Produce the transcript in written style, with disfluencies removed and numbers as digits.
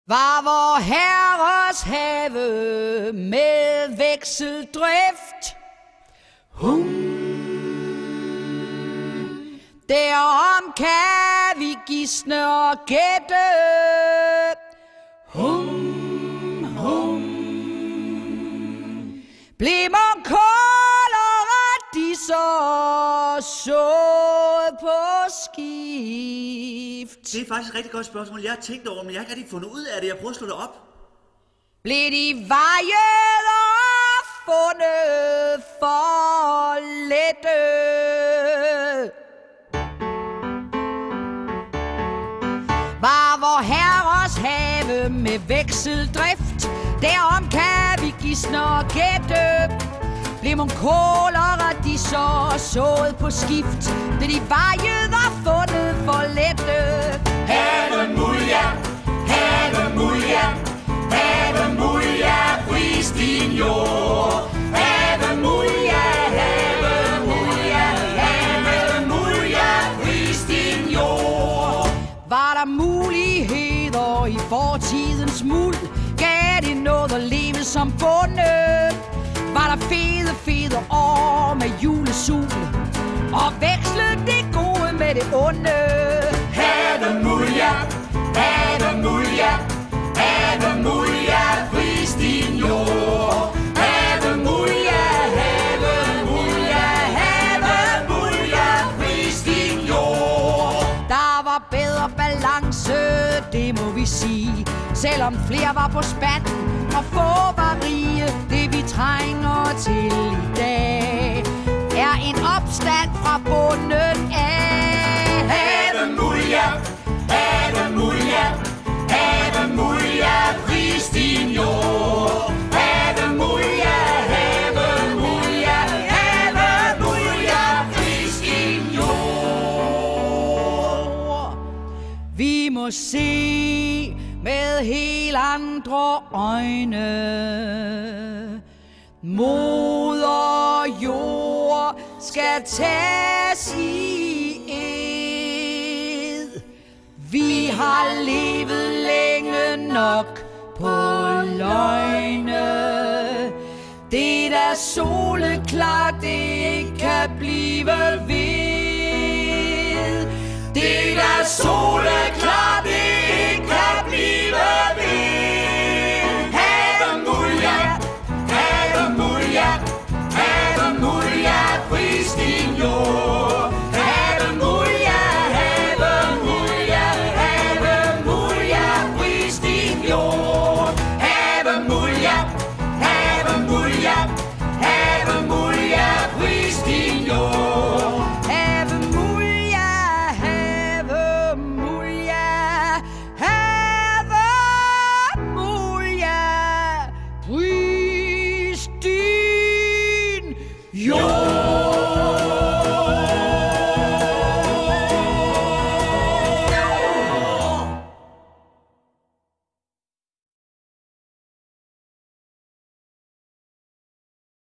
Var vor Herres have med vekseldrift. Derom kan vi gisne og gætte. Blimmer, kål og radiser sået på skift. Det er faktisk et rigtig godt spørgsmål. Jeg har tænkt over, men jeg har ikke rigtig fundet ud af det. Jeg prøver at slå det op. Blev de vejet og fundet for lette? Var vor Herres have med vekseldrift. Derom kan vi gisne og gætte. Blev mon kål og radiser sået på skift. Blev de vejet og fundet for lette? Have mulja, have mulja, have mulja, pris din jord. Have mulja, have mulja, have mulja, pris din jord. Var der muligheder i fortidens muld? Gav det noget at leve som bonde? Var der fede år med julesul? Og vekslede det gode med det onde? Have mulja, have mulja, have mulja, pris din jord. Have mulja, have mulja, have mulja, pris din jord. Der var bedre balance, det må vi sige. Selvom flere var på spanden og få var rige. Det vi trænger til i dag er en opstand fra bunden af. Have mulja, have mulja, have mulja, pris din jord. Have mulja, have mulja, have mulja, pris din jord. Vi må se med helt andre øjne. Moder jord skal tages i ed. Vi har levet længe nok på løgne. Det er da soleklart, det ikke kan blive ved. Det er da soleklart, det ikke kan blive ved. Have mulja, have mulja, have mulja, pris din jord. Have mulja, have mulja, have mulja, pris din jord.